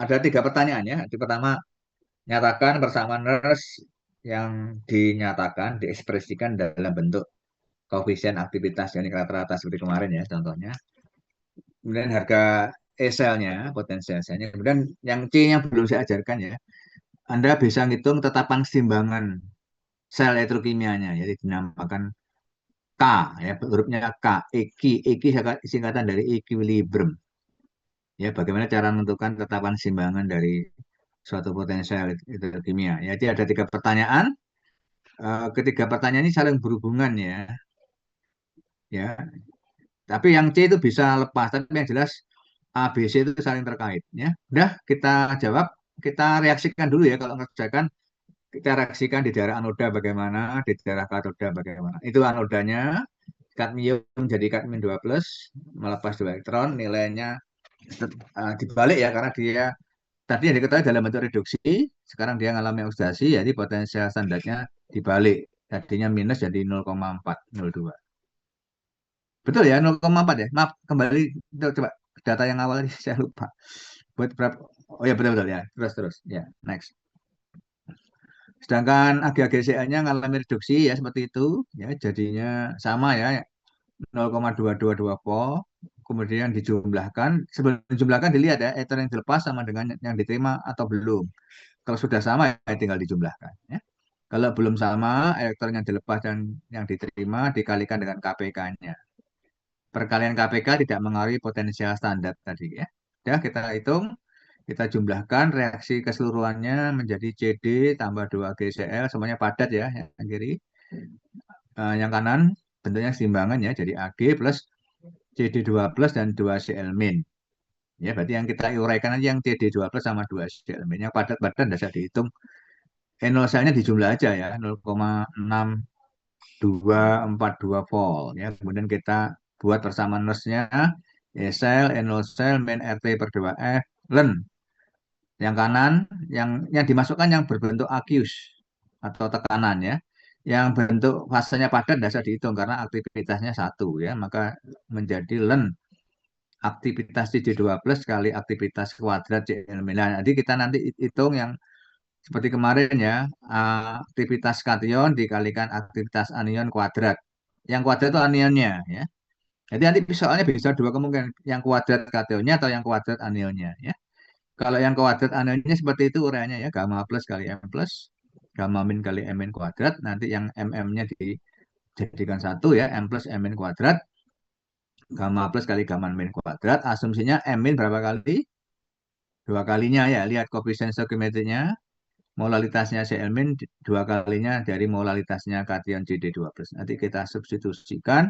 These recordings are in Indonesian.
ada tiga pertanyaan ya. Yang pertama, nyatakan persamaan nurse yang dinyatakan, diekspresikan dalam bentuk koefisien aktivitas yang rata-rata seperti kemarin ya contohnya. Kemudian harga E-selnya, potensial selnya. Kemudian yang C yang belum saya ajarkan ya, Anda bisa ngitung tetapan keseimbangan sel elektrokimianya, jadi dinamakan K, ya, hurufnya K, EQ, EQ singkatan dari equilibrium. Ya, bagaimana cara menentukan tetapan keseimbangan dari suatu potensial elektrokimia. Ya, jadi ada tiga pertanyaan. Ketiga pertanyaan ini saling berhubungan ya. Tapi yang C itu bisa lepas, tapi yang jelas A, B, C itu saling terkait ya. Udah kita jawab, kita reaksikan dulu ya kalau ngerjakan kita reaksikan di daerah anoda bagaimana, di daerah katoda bagaimana. Itu anodanya kadmium jadi kadmium 2 plus melepas 2 elektron, nilainya dibalik ya karena dia tadi yang diketahui dalam bentuk reduksi, sekarang dia mengalami oksidasi, jadi potensial standarnya dibalik. Tadinya minus jadi 0,402. Betul ya, 0,4 ya. Maaf, kembali coba data yang awal tadi saya lupa. Buat berapa? Oh ya betul-betul ya. Terus ya, next. Sedangkan AGA-GCA-nya mengalami reduksi ya seperti itu ya, jadinya sama ya 0,222 volt. Kemudian dijumlahkan, sebelum dijumlahkan dilihat ya, ether yang dilepas sama dengan yang diterima atau belum. Kalau sudah sama ya tinggal dijumlahkan ya. Kalau belum sama, elektron yang dilepas dan yang diterima dikalikan dengan KPK-nya. Perkalian KPK tidak mengaruhi potensial standar tadi ya. Ya, kita hitung, kita jumlahkan reaksi keseluruhannya menjadi CD tambah 2GCl, semuanya padat ya, yang kiri. Yang kanan bentuknya keseimbangan ya, jadi Ag plus CD2 plus dan 2Cl min. Ya, berarti yang kita uraikan aja yang CD2 plus sama 2Cl min. Yang padat-padat tidak usah dihitung. NO-nya dijumlah aja ya, 0,6242 volt ya. Kemudian kita buat persamaan nurse-nya E-cell, NO-cell, min RT per 2F, len. Yang kanan, yang dimasukkan yang berbentuk aqueous atau tekanan ya. Yang bentuk fasenya padat tidak bisa dihitung karena aktivitasnya satu ya. Maka menjadi len aktivitas CD2 plus kali aktivitas kuadrat CL-. Nah, jadi kita nanti hitung yang seperti kemarin ya, aktivitas kation dikalikan aktivitas anion kuadrat. Yang kuadrat itu anionnya ya. Jadi nanti soalnya bisa dua kemungkinan, yang kuadrat kationnya atau yang kuadrat anionnya ya. Kalau yang kuadrat anionnya seperti itu uraiannya ya, gamma plus kali M plus, gamma min kali M min kuadrat, nanti yang MM-nya dijadikan satu ya, M plus M min kuadrat, gamma plus kali gamma min kuadrat, asumsinya M min berapa kali? Dua kalinya ya, lihat koefisien stoichiometriknya, molalitasnya Cl min dua kalinya dari molalitasnya kation CD2 plus. Nanti kita substitusikan,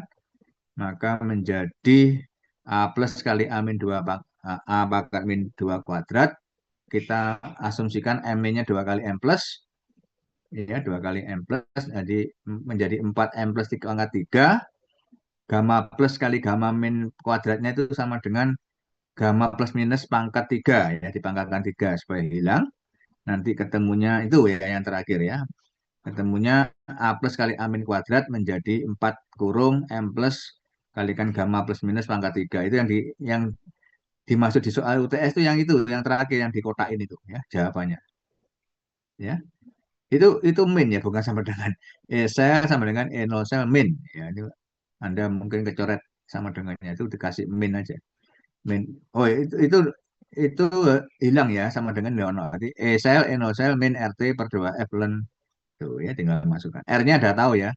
maka menjadi A plus kali A min 2 A pangkat min 2 kuadrat. Kita asumsikan M-nya 2 kali M plus, ya 2 kali M plus, jadi menjadi 4 M plus 3 pangkat 3. Gamma plus kali gamma min kuadratnya itu sama dengan gamma plus minus pangkat 3, ya dipangkatkan 3 supaya hilang. Nanti ketemunya itu ya yang terakhir ya. Ketemunya A plus kali A min kuadrat menjadi 4 kurung M plus kalikan gamma plus minus pangkat 3. Itu yang dimaksud di soal UTS itu yang terakhir yang dikotakin itu ya jawabannya. Ya. Itu min ya, bukan sama dengan E-cell sama dengan E0 cell min. Ya, ini Anda mungkin kecoret sama dengannya itu dikasih min aja. Min. Oh, itu hilang ya sama dengan Leonard. Jadi E-cell, E0 cell min RT per 2 F tuh ya tinggal masukkan. R-nya udah tahu ya.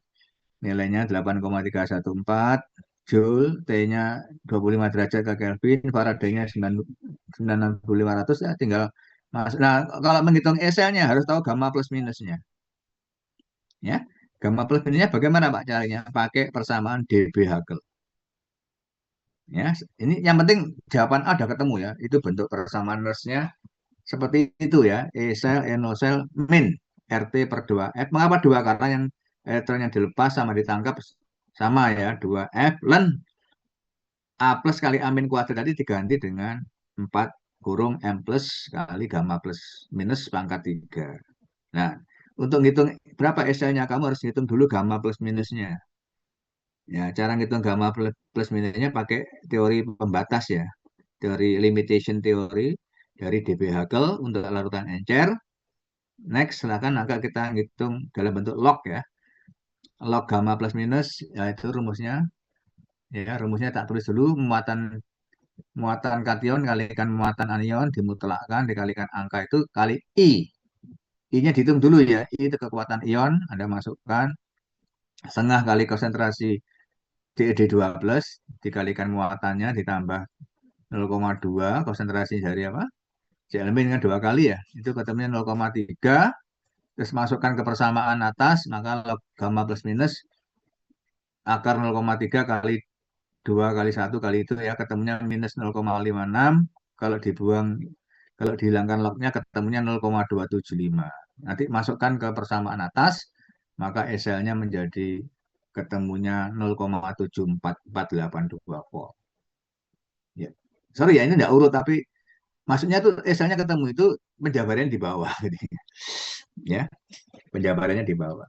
Nilainya 8,314 Joule, T-nya 25 derajat ke Kelvin, Faraday-nya 9.500 ya tinggal masuk. Nah, kalau menghitung E-cell-nya harus tahu gamma plus minusnya. Ya, gamma plus minusnya bagaimana Pak caranya? Pakai persamaan dB Husserl. Ya, ini yang penting jawaban A udah ketemu ya. Itu bentuk persamaan nurse-nya seperti itu ya. E sel, NO sel, min RT per 2F. Mengapa 2? Karena yang elektron yang dilepas sama ditangkap sama ya, 2F len A plus kali A min kuadrat tadi diganti dengan 4 kurung M plus kali gamma plus minus pangkat 3. Nah, untuk ngitung berapa SI-nya kamu harus hitung dulu gamma plus minusnya. Ya, cara ngitung gamma plus minusnya pakai teori pembatas ya. Teori limitation theory. dari dB Hubble untuk larutan encer. Next, silakan agak kita hitung dalam bentuk log ya. Log gamma plus minus, yaitu rumusnya. Ya, rumusnya tak tulis dulu, muatan muatan kation kalikan muatan anion dimutlakkan dikalikan angka itu kali I. I-nya dihitung dulu ya. I itu kekuatan ion, Anda masukkan setengah kali konsentrasi DED2 plus dikalikan muatannya ditambah 0,2 konsentrasi dari apa? Elemen kan dua kali ya. Itu ketemunya 0,3. Terus masukkan ke persamaan atas, maka log gamma plus minus akar 0,3 kali 2 kali 1 kali itu ya ketemunya minus 0,56. Kalau dibuang, kalau dihilangkan lognya ketemunya 0,275. Nanti masukkan ke persamaan atas, maka SL-nya menjadi ketemunya 0,74482 volt. Ya. Sorry ya, ini tidak urut, tapi maksudnya tuh SL-nya ketemu itu penjabarannya di bawah. Ya, penjabarannya di bawah.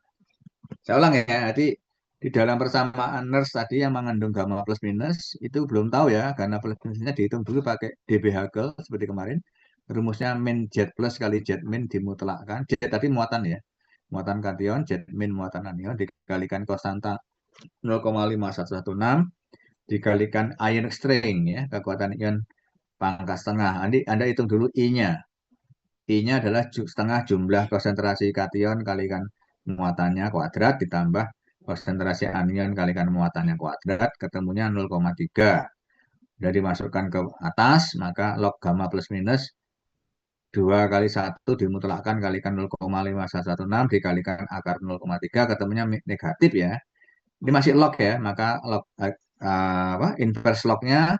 Saya ulang ya, nanti di dalam persamaan nurse tadi yang mengandung gamma plus minus itu belum tahu ya, karena plus minusnya dihitung dulu pakai dB Hubble seperti kemarin. Rumusnya min Z plus kali Z min dimutlakkan. Z tadi muatan ya, muatan kation, Z min muatan anion dikalikan konstanta 0,5116 dikalikan ion string ya, kekuatan ion pangkat setengah. Nanti Anda hitung dulu I-nya. I-nya adalah setengah jumlah konsentrasi kation kalikan muatannya kuadrat ditambah konsentrasi anion kalikan muatannya kuadrat ketemunya 0,3. Jadi dimasukkan ke atas, maka log gamma plus minus 2 kali 1 dimutlakkan kalikan 0,5116 dikalikan akar 0,3 ketemunya negatif ya. Ini masih log ya, maka log inverse lognya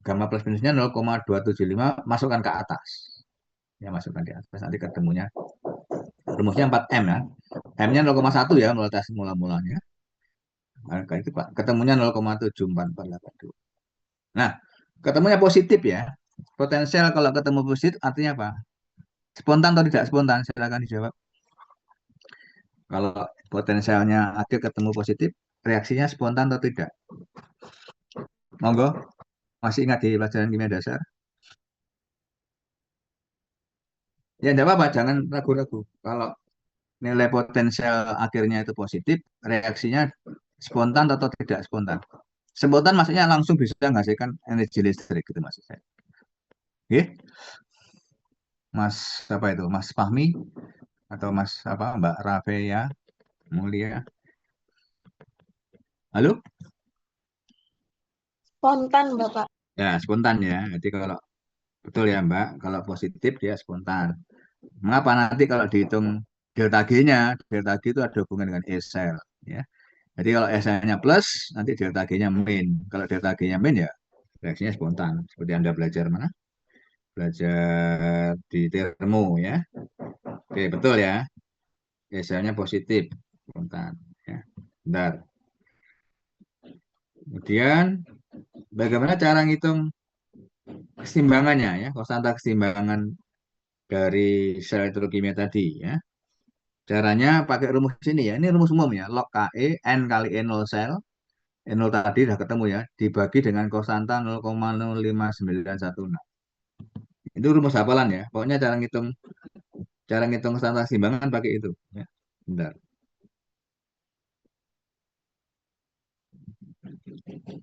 gamma plus minusnya 0,275 masukkan ke atas. Ya, masukkan di atas nanti ketemunya rumusnya 4M ya. M-nya 0,1 ya tes mula-mulanya. Nah, itu Pak, ketemunya 0,74482. Nah, ketemunya positif ya. Potensial kalau ketemu positif artinya apa? Spontan atau tidak spontan? Silakan dijawab. Kalau potensialnya akhir ketemu positif, reaksinya spontan atau tidak? Monggo, masih ingat di pelajaran kimia dasar? Ya, tidak apa-apa, jangan ragu-ragu. Kalau nilai potensial akhirnya itu positif, reaksinya spontan atau tidak spontan? Spontan maksudnya langsung bisa menghasilkan energi listrik gitu maksud saya. Oke, Mas apa itu? Mas Fahmi atau Mas apa Mbak Rafea Mulia? Halo? Spontan, Bapak. Ya, spontan ya. Jadi kalau betul ya Mbak, kalau positif dia spontan. Mengapa nanti kalau dihitung delta G-nya, delta G itu ada hubungan dengan E sel ya. Jadi kalau E selnya plus, nanti delta G-nya min. Kalau delta G-nya min ya reaksinya spontan. Seperti Anda belajar mana? Belajar di termo ya. Oke, betul ya. Biasanya positif, spontan. Ya. Bentar. Kemudian, bagaimana cara ngitung keseimbangannya ya, konstanta keseimbangan dari sel elektrokimia tadi ya. Caranya pakai rumus ini ya. Ini rumus umum ya. Log KE N kali E0 sel. E0 tadi sudah ketemu ya. Dibagi dengan konstanta 0,05916. Itu rumus hafalan ya. Pokoknya cara ngitung konstanta keseimbangan pakai itu ya. Bentar.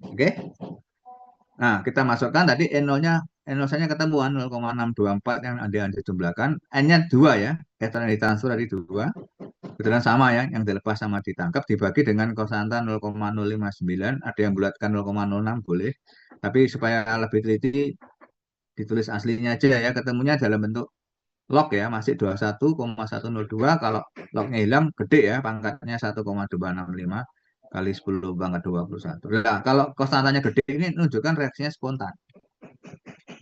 Oke. Nah, kita masukkan tadi N0-nya, N0-nya ketemuan 0,624 yang ada dijumlahkan. N-nya 2 ya, yang ditransfer dari 2. Kebetulan sama ya, yang dilepas sama ditangkap dibagi dengan konstanta 0,059. Ada yang bulatkan 0,06 boleh. Tapi supaya lebih teliti, ditulis aslinya aja ya, ketemunya dalam bentuk log ya, masih 21,102. Kalau lognya hilang, gede ya, pangkatnya 1,265 kali 10 pangkat 21. Nah, kalau konstantanya gede ini menunjukkan reaksinya spontan.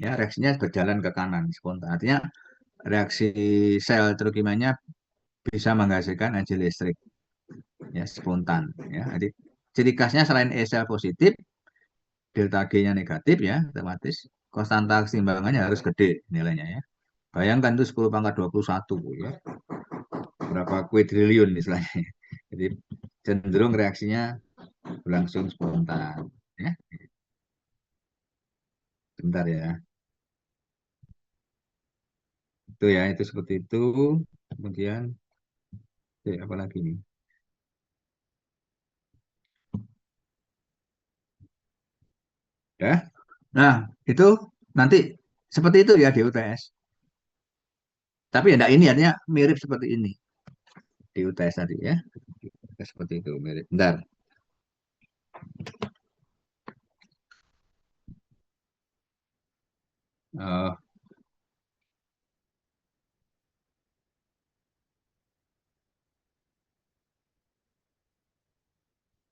Ya, reaksinya berjalan ke kanan spontan. Artinya reaksi sel leukemianya bisa menghasilkan energi listrik ya spontan ya. Jadi ciri khasnya selain E sel positif, delta G-nya negatif ya, otomatis konstanta keseimbangannya harus gede nilainya ya. Bayangkan itu 10 pangkat 21 ya. Berapa kuadriliun istilahnya. Jadi cenderung reaksinya berlangsung spontan ya. Bentar ya. Itu ya, itu seperti itu. Kemudian, apa lagi nih? Ya. Nah, itu nanti seperti itu ya di UTS. Tapi ya enggak, ini artinya mirip seperti ini di UTS tadi ya. Seperti itu mirip. Bentar. Eh,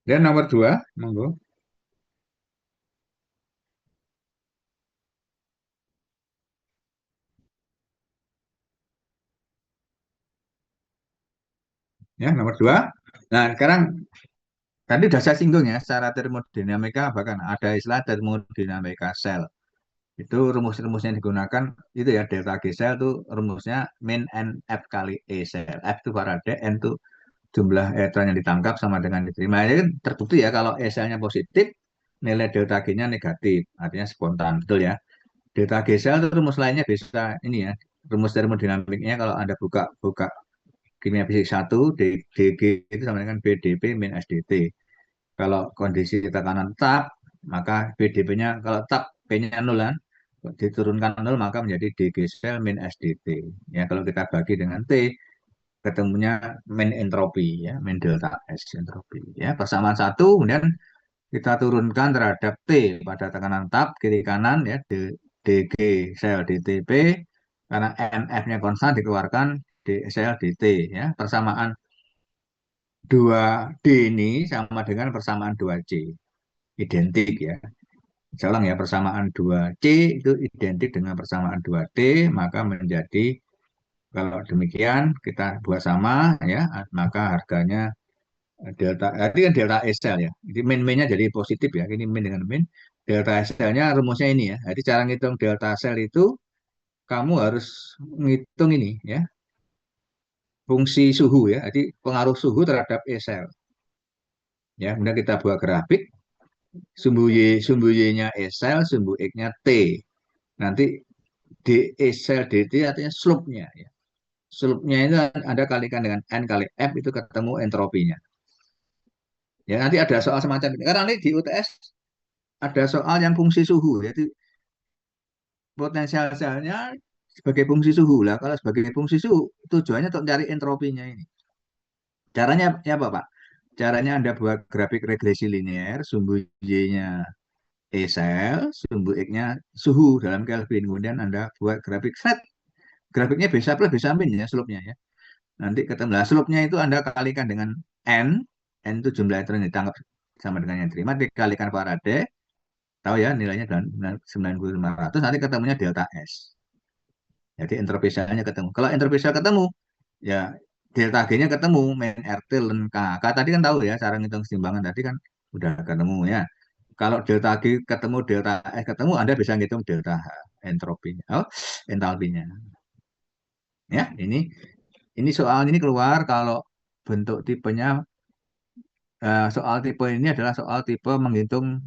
dan nomor dua, monggo. Ya, nomor dua. Nah, sekarang tadi sudah saya singgung ya, secara termodinamika bahkan ada istilah termodinamika sel. Itu rumus-rumus yang digunakan itu ya delta G sel itu rumusnya min N F kali E sel. F itu Faraday, N itu jumlah elektron yang ditangkap sama dengan diterima. Ini kan terbukti ya kalau E selnya positif, nilai delta G-nya negatif, artinya spontan, betul ya. Delta G sel itu rumus lainnya bisa ini ya, rumus termodinamiknya kalau Anda buka buka kimia fisik satu, dG itu sama dengan BDP min SDT. Kalau kondisi tekanan tetap, maka BDP-nya kalau tetap P-nya nol kan, diturunkan nol maka menjadi dG sel min SDT. Ya, kalau kita bagi dengan T, ketemunya min entropi ya, min delta S entropi. Ya, persamaan satu, kemudian kita turunkan terhadap T pada tekanan tetap kiri kanan ya, dG sel dTP, karena NF-nya konstan dikeluarkan di sel dt ya. Persamaan 2D ini sama dengan persamaan 2C. Identik ya. Saya ulang ya, persamaan 2C itu identik dengan persamaan 2D, maka menjadi kalau demikian kita buat sama ya, maka harganya delta, ini kan delta S sel ya. Jadi min-minnya jadi positif ya, ini min dengan min. Delta S selnya rumusnya ini ya. Jadi cara ngitung delta sel itu kamu harus ngitung ini ya, fungsi suhu ya. Jadi pengaruh suhu terhadap E sel. Ya, kemudian kita buat grafik sumbu Y-nya E sel, sumbu X-nya T. Nanti D E sel dt artinya slope-nya ya. Slope-nya itu Anda kalikan dengan N kali F itu ketemu entropinya. Ya, nanti ada soal semacam ini. Karena nanti di UTS ada soal yang fungsi suhu, yaitu potensial selnya sebagai fungsi suhu lah. Kalau sebagai fungsi suhu, tujuannya untuk cari entropinya ini. Caranya ya apa, Pak? Caranya Anda buat grafik regresi linear, sumbu Y-nya E sel, sumbu X-nya suhu dalam Kelvin. Kemudian Anda buat grafik set. Grafiknya bisa plus, bisa min ya, slope-nya ya. Nanti ketemu. Nah, slope-nya itu Anda kalikan dengan N. N itu jumlah elektron yang ditangkap sama dengan yang diterima. Dikalikan Faraday. Tahu ya nilainya 9.500. Nanti ketemunya delta S. Jadi entropi selnya ketemu. Kalau entropi sel ketemu, ya delta G-nya ketemu, min RT ln K. K tadi kan tahu ya, cara ngitung keseimbangan tadi kan udah ketemu ya. Kalau delta G ketemu, delta S ketemu, Anda bisa ngitung delta H, entropinya, entalpinya. Ya, ini soal ini keluar kalau bentuk tipenya, soal tipe ini adalah soal tipe menghitung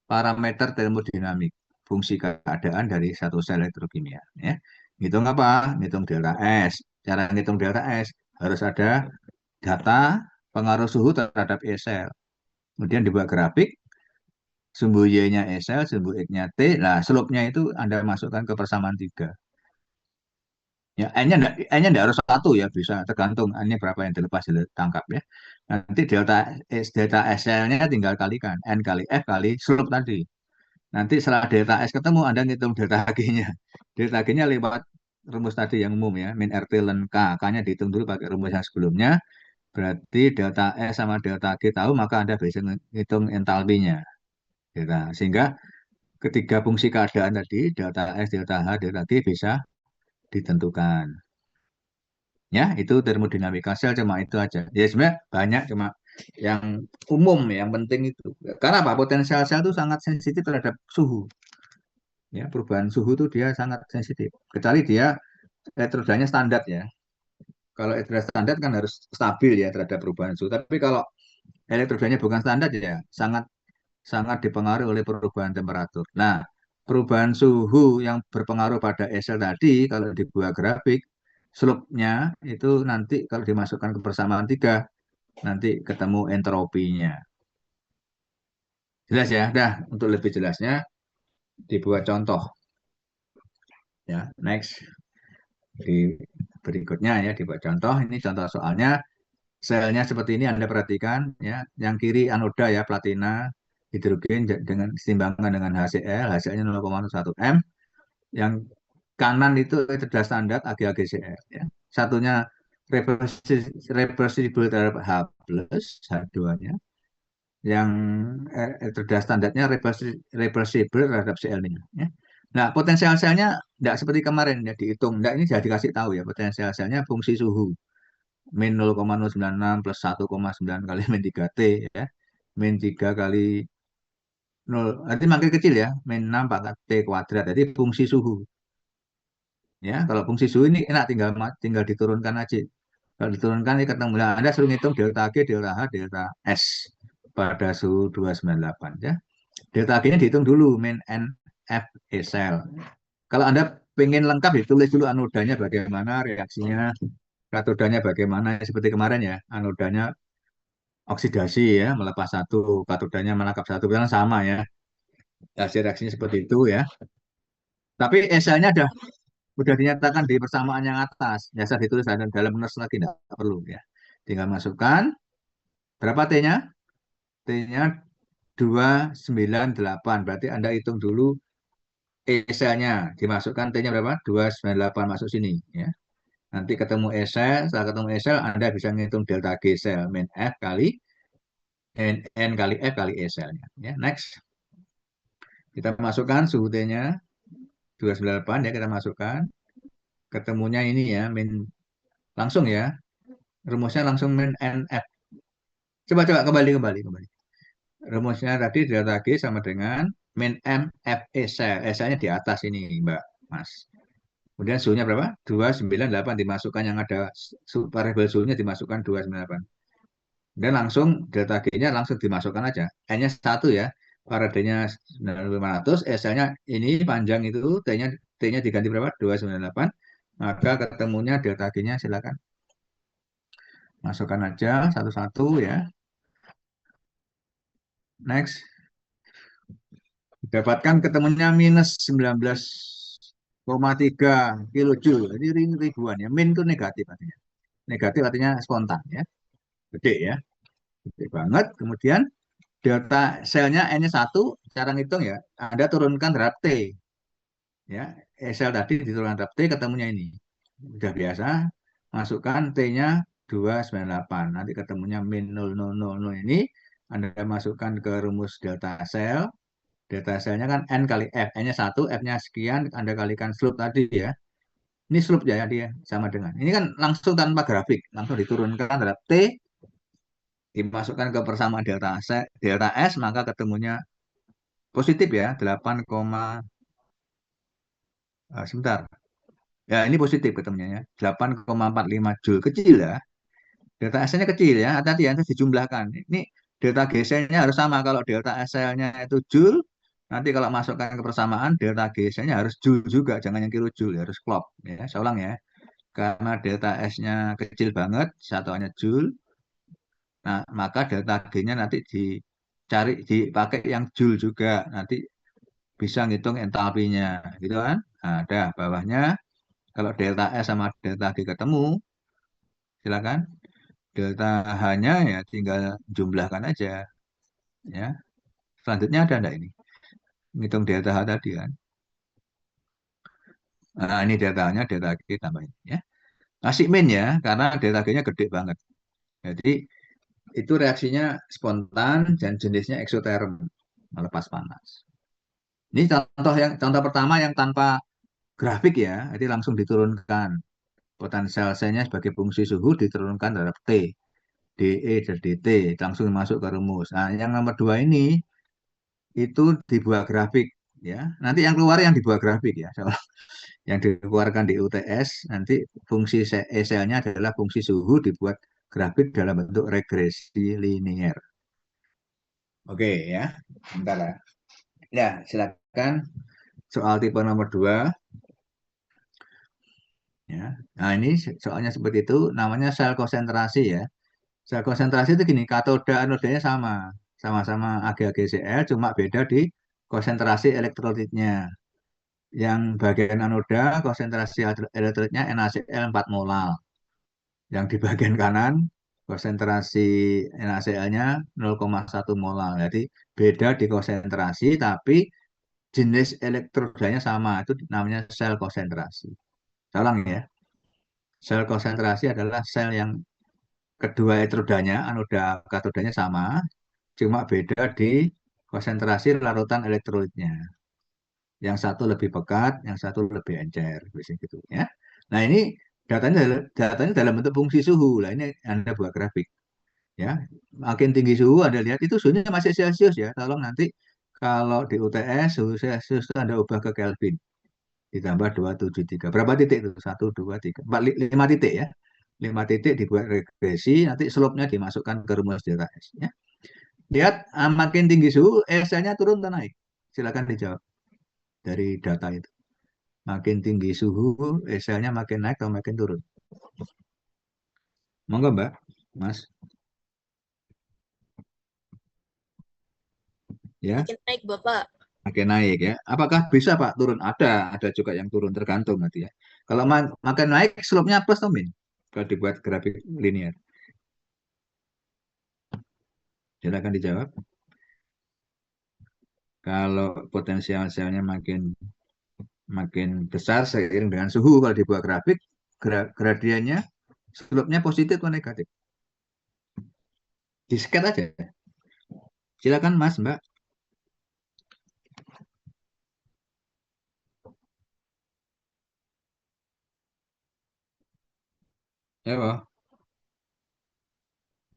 parameter termodinamik, fungsi keadaan dari satu sel elektrokimia. Ya. Ngitung apa? Ngitung delta S. Cara ngitung delta S harus ada data pengaruh suhu terhadap E sel. Kemudian dibuat grafik, sumbu Y-nya E sel, sumbu X-nya T. Nah, slope-nya itu Anda masukkan ke persamaan 3. Ya, N-nya enggak harus satu ya, bisa tergantung N-nya berapa yang dilepas ditangkap ya. Nanti delta S nya tinggal kalikan N kali F kali slope tadi. Nanti setelah delta S ketemu, Anda ngitung delta G-nya. Delta G-nya lewat rumus tadi yang umum ya, min RT ln K. K-nya dihitung dulu pakai rumus yang sebelumnya. Berarti delta S sama delta G tahu, maka Anda bisa ngitung entalpinya. Sehingga ketiga fungsi keadaan tadi, delta S, delta H, delta G bisa ditentukan. Ya, itu termodinamika sel cuma itu aja. Ya sebenarnya banyak, cuma yang umum yang penting itu. Karena apa? Potensial sel itu sangat sensitif terhadap suhu. Ya, perubahan suhu itu dia sangat sensitif. Kecuali dia elektrodanya standar ya. Kalau elektroda standar kan harus stabil ya terhadap perubahan suhu. Tapi kalau elektrodanya bukan standar ya sangat sangat dipengaruhi oleh perubahan temperatur. Nah, perubahan suhu yang berpengaruh pada sel tadi, kalau dibuat grafik, slope-nya itu nanti kalau dimasukkan ke persamaan tiga, nanti ketemu entropinya. Jelas ya? Dah, untuk lebih jelasnya dibuat contoh. Ya, next. Di berikutnya ya dibuat contoh. Ini contoh soalnya selnya seperti ini Anda perhatikan ya. Yang kiri anoda ya platina hidrogen dengan keseimbangan dengan HCl, HCl-nya 0,1 M. Yang kanan itu cerdas standar AgAgCl ya. Satunya reversible terhadap H plus H2-nya. Yang cerdas standarnya reversible terhadap Cl-nya ya. Nah, potensial selnya tidak seperti kemarin ya dihitung. Tidak, ini sudah dikasih tahu ya potensial selnya fungsi suhu min 0,096 plus 1,9 kali min 3T ya. Min 3 kali 0, nanti makin kecil ya, min 6 pangkat T kuadrat. Jadi fungsi suhu. Ya, kalau fungsi suhu ini enak tinggal diturunkan aja. Kalau diturunkan ini ketemu. Nah, Anda suruh ngitung delta G, delta H, delta S pada suhu 298 ya. Delta G-nya dihitung dulu, min N F E cell. Kalau Anda pengen lengkap, ditulis dulu anodanya bagaimana, reaksinya, katodanya bagaimana, seperti kemarin ya, anodanya oksidasi ya, melepas satu, katodanya menangkap satu, kan sama ya, hasil reaksinya seperti itu ya. Tapi esanya udah dinyatakan di persamaan yang atas, biasa ditulis dalam nurse lagi, tidak perlu ya. Tinggal masukkan, berapa T-nya? T-nya 298, berarti Anda hitung dulu E-nya, dimasukkan T-nya berapa? 298 masuk sini ya. Nanti ketemu E-cell, setelah ketemu E-cell, Anda bisa ngitung delta G cell min F kali N kali F kali E-cellnya. Ya, next. Kita masukkan suhu T-nya 298 ya, kita masukkan. Ketemunya ini ya, min langsung ya. Rumusnya langsung min NF. Coba kembali. Rumusnya tadi delta G sama dengan min M F E cell. E-cellnya di atas ini, Mbak Mas. Kemudian suhunya berapa? 298 dimasukkan yang ada variabel suhunya dimasukkan 298. Dan langsung delta G-nya langsung dimasukkan aja. N-nya 1 ya. Faradaynya 9500, S-nya ini panjang itu, T-nya diganti berapa? 298. Maka ketemunya delta G-nya silakan. Masukkan aja satu-satu ya. Next. Dapatkan ketemunya minus 19,3 kilojoule. Jadi ribuan ya. Min itu negatif artinya. Negatif artinya spontan ya. Gede ya. Gede banget. Kemudian delta selnya N-nya 1, cara ngitung ya, Anda turunkan terhadap T. Ya, sel tadi diturunkan terhadap T, ketemunya ini. Sudah biasa, masukkan T-nya 298. Nanti ketemunya min 0000 ini, Anda masukkan ke rumus delta sel. Delta selnya kan N kali F. N-nya 1, F-nya sekian, Anda kalikan slope tadi ya. Ini slope ya dia sama dengan. Ini kan langsung tanpa grafik, langsung diturunkan terhadap T, dimasukkan ke persamaan delta S, maka ketemunya positif ya, 8, sebentar. Ya, ini positif ketemunya ya, 8,45 Joule. Kecil ya. Delta S-nya kecil ya, hati-hati ya, dijumlahkan. Ini delta G-nya harus sama. Kalau delta S-nya itu Joule, nanti kalau masukkan ke persamaan, delta G-nya harus Joule juga, jangan yang kilojoule, harus klop. Ya, saya ulang ya. Karena delta S-nya kecil banget, satuannya Joule, nah, maka delta G-nya nanti dipakai yang Joule juga. Nanti bisa ngitung entalpinya, gitu kan? Nah, ada bawahnya. Kalau delta S sama delta G ketemu, silakan. Delta H-nya ya tinggal jumlahkan aja. Ya. Selanjutnya ada enggak ini? Ngitung delta H tadi kan. Nah, ini delta H-nya, delta G tambahin. Ya. Kasih min ya, karena delta G-nya gede banget. Jadi itu reaksinya spontan dan jenisnya eksoterm, melepas panas. Ini contoh pertama yang tanpa grafik ya, jadi langsung diturunkan. Potensial selnya sebagai fungsi suhu diturunkan terhadap T. DE dan DT langsung masuk ke rumus. Nah, yang nomor dua ini itu dibuat grafik ya. Nanti yang keluar yang dibuat grafik ya. So, yang dikeluarkan di UTS nanti fungsi selnya adalah fungsi suhu dibuat grafik dalam bentuk regresi linier. Oke ya. Bentar ya. Ya, silakan soal tipe nomor 2 ya. Nah, ini soalnya seperti itu namanya sel konsentrasi ya. Sel konsentrasi itu gini, katoda anodanya sama. Sama-sama AgAgCl cuma beda di konsentrasi elektrolitnya. Yang bagian anoda konsentrasi elektrolitnya NaCl 4 mol. Yang di bagian kanan konsentrasi NaCl-nya 0,1 mol. Jadi beda di konsentrasi tapi jenis elektrodanya sama. Itu namanya sel konsentrasi. Saya ulang ya. Sel konsentrasi adalah sel yang kedua elektrodanya, anoda katodanya sama, cuma beda di konsentrasi larutan elektrolitnya. Yang satu lebih pekat, yang satu lebih encer, biasanya gitu ya. Nah ini datanya dalam bentuk fungsi suhu. Lah ini Anda buat grafik ya. Makin tinggi suhu Anda lihat itu suhunya masih Celcius ya. Tolong nanti kalau di UTS suhu Celcius itu Anda ubah ke Kelvin ditambah 273. Berapa titik itu? Satu, 2, 3, 4, 5 titik ya. 5 titik dibuat regresi, nanti slope-nya dimasukkan ke rumus delta S ya. Lihat makin tinggi suhu, SL-nya turun atau naik? Silakan dijawab dari data itu. Makin tinggi suhu, SL-nya makin naik atau makin turun? Monggo Mbak, Mas. Ya, Makin naik, Bapak. makin naik ya. Apakah bisa Pak turun? Ada juga yang turun tergantung nanti ya. Kalau makin naik, slope-nya plus atau min? Kalau dibuat grafik linear. Silakan dijawab. Kalau potensial selnya makin makin besar seiring dengan suhu, kalau dibuat grafik, gradiennya slope-nya positif atau negatif? Di sket aja. Silakan Mas, Mbak. Ya, Pak.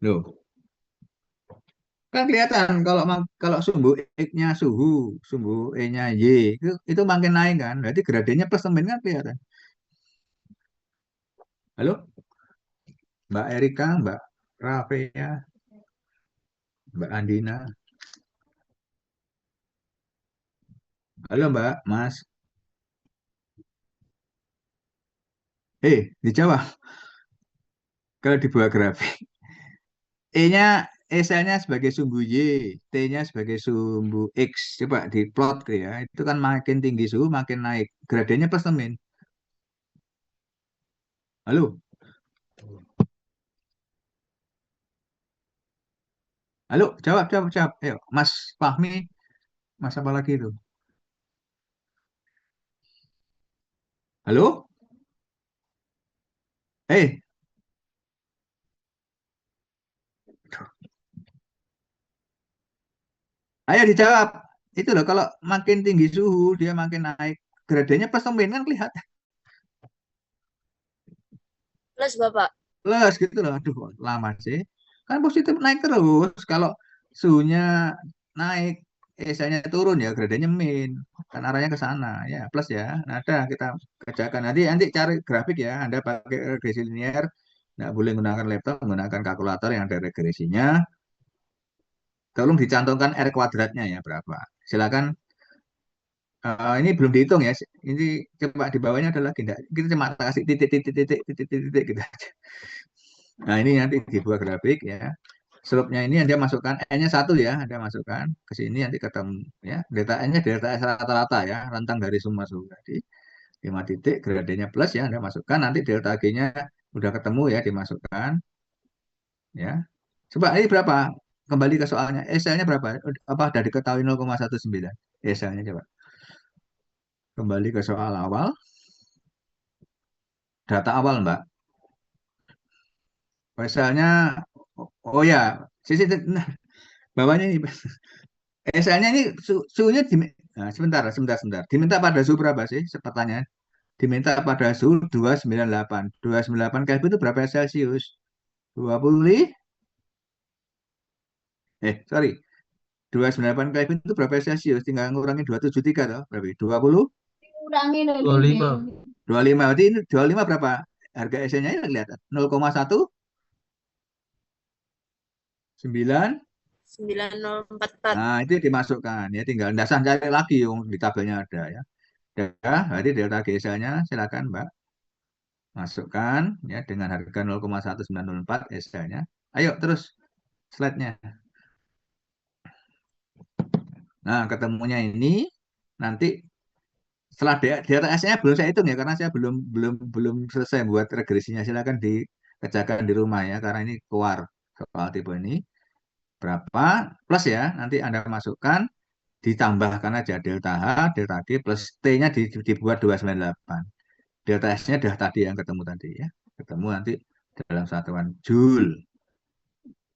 Loh, kan kelihatan kalau sumbu X-nya suhu, sumbu E-nya Y, itu makin naik kan. Berarti gradiennya plus temen kan kelihatan. Halo, Mbak Erika, Mbak Rafea, Mbak Andina. Halo, Mbak, Mas. Dijawab. Kalau dibuat grafik. E-nya E-nya sebagai sumbu Y, T-nya sebagai sumbu X. Coba diplot gitu ya. Itu kan makin tinggi suhu makin naik. Gradiennya plus temen. Halo, halo, jawab, jawab, jawab. Ayo, Mas Fahmi, Mas apa lagi itu? Halo, eh, ayo dijawab. Itu loh, kalau makin tinggi suhu dia makin naik. Gradiennya plus temen kan kelihatan. Plus, Bapak. Plus gitu loh. Aduh, lama sih. Kan positif naik terus. Kalau suhunya naik, esanya turun ya, gradiennya min. Kan arahnya ke sana. Ya, plus ya. Nah, ada kita kerjakan. Nanti cari grafik ya. Anda pakai regresi linear. Nggak boleh menggunakan laptop, menggunakan kalkulator yang ada regresinya. Tolong dicantumkan R kuadratnya ya, berapa. Silakan. Ini belum dihitung ya. Ini coba di bawahnya ada lagi enggak? Kita cuma kasih titik titik titik titik titik titik gitu aja. Nah, ini nanti dibuat grafik ya. Slope-nya ini Anda masukkan N-nya satu ya, Anda masukkan ke sini nanti ketemu ya. Delta N-nya delta S rata-rata ya, rentang dari semua suhu tadi. 5 titik gradiennya plus ya, Anda masukkan nanti delta G-nya udah ketemu ya, dimasukkan ya. Coba ini berapa? Kembali ke soalnya. SL-nya berapa? Apa sudah diketahui 0,19? SL-nya coba. Kembali ke soal awal, data awal Mbak. SL-nya, oh ya, sisi nah, bawahnya ini. SL-nya ini suhunya nah, sebentar, sebentar, sebentar. Diminta pada suhu berapa sih? Pertanyaan. Diminta pada suhu 298. 298 Kelvin itu berapa Celcius? 20, sorry. 298 Kelvin itu berapa Celcius? Tinggal ngurangi 273 toh. Berapa? 20? Kurangi 25. 25. Berarti ini 25 berapa? Harga SL-nya ini kelihatan. 0,194. 9044. Nah, itu dimasukkan ya, tinggal dasar cari lagi yang di tabelnya ada ya. Ya, berarti delta GSL-nya silakan Mbak masukkan ya dengan harga 0,1904 SL-nya. Ayo terus slide-nya. Nah, ketemunya ini nanti setelah delta S-nya belum saya hitung ya karena saya belum belum belum selesai buat regresinya. Silakan dikerjakan di rumah ya karena ini keluar soal tipe ini berapa plus ya nanti Anda masukkan ditambahkan aja delta H, delta G plus T-nya dibuat 298. Delta S-nya dah tadi yang ketemu tadi ya. Ketemu nanti dalam satuan Joule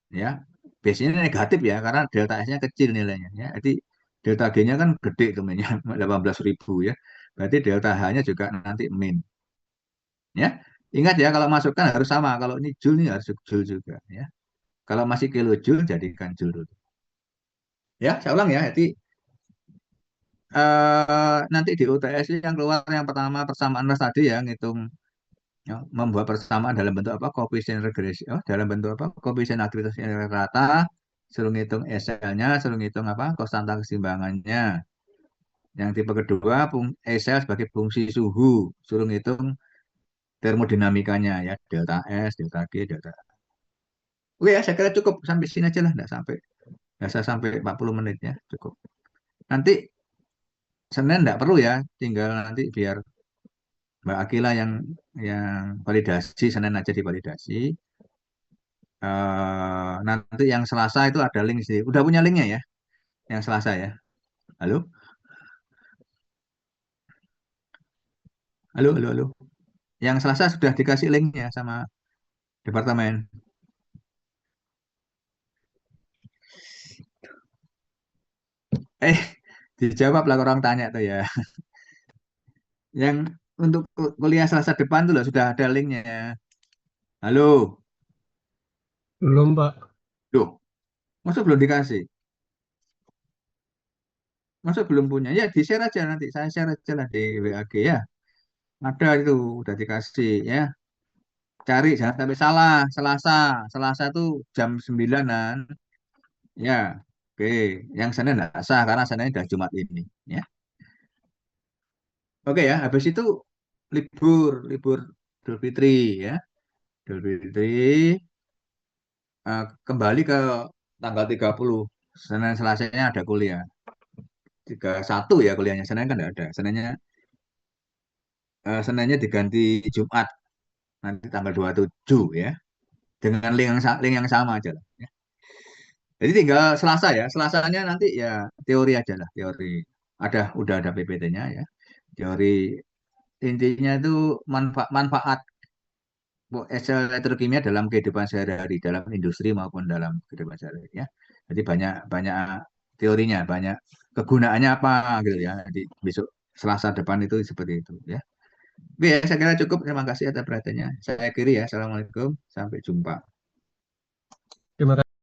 ya. Biasanya negatif ya karena delta S-nya kecil nilainya ya. Jadi delta G-nya kan gede temennya 18.000 ya. Berarti delta H-nya juga nanti min ya. Ingat ya kalau masukkan harus sama. Kalau ini Joule ini harus Joule juga ya. Kalau masih kilojoule jadikan Joule dulu. Ya, saya ulang ya. Jadi nanti di UTS yang keluar yang pertama persamaan ras tadi ya ngitung ya, membuat persamaan dalam bentuk apa koefisien regresi dalam bentuk apa koefisien aktivitas rata suruh ngitung SL-nya suruh ngitung apa konstanta keseimbangannya yang tipe kedua SL sebagai fungsi suhu suruh ngitung termodinamikanya ya delta S delta G delta. Oke ya saya kira cukup sampai sini aja lah nggak usah sampai 40 menit ya cukup nanti Senin nggak perlu ya tinggal nanti biar Mbak Akila yang validasi Senin aja divalidasi. Nanti yang Selasa itu ada link sih. Udah punya linknya ya, yang Selasa ya. Halo, halo, halo, halo. Yang Selasa sudah dikasih linknya sama departemen. Eh, dijawab lah orang tanya tuh ya. Yang untuk kuliah Selasa depan tuh loh sudah ada linknya. Halo, Belum, Pak. loh, masa belum dikasih? Masa belum punya? Ya di share aja nanti. Saya share aja lah di WAG ya. Ada itu udah dikasih ya. Cari jangan sampai salah. Selasa, Selasa tuh jam 9-an. Ya, oke. Yang Senin nggak sah karena Senin udah Jumat ini. Ya, oke ya. Habis itu libur Idul Fitri ya. Idul Fitri kembali ke tanggal 30. Senin Selasanya ada kuliah. 31 ya kuliahnya. Senin kan nggak ada. Seninnya diganti Jumat nanti tanggal 27 ya. Dengan link yang sama aja lah. Ya. Jadi tinggal Selasa ya. Selasanya nanti ya teori aja lah, teori. Udah ada PPT-nya ya. Teori intinya itu manfaat elektrokimia dalam kehidupan sehari-hari, dalam industri maupun dalam kehidupan sehari-hari ya. Jadi banyak banyak teorinya, banyak kegunaannya apa gitu ya. Jadi besok Selasa depan itu seperti itu ya. Oke ya, saya kira cukup. Terima kasih atas perhatiannya. Saya akhiri ya. Assalamualaikum. Sampai jumpa. Terima kasih.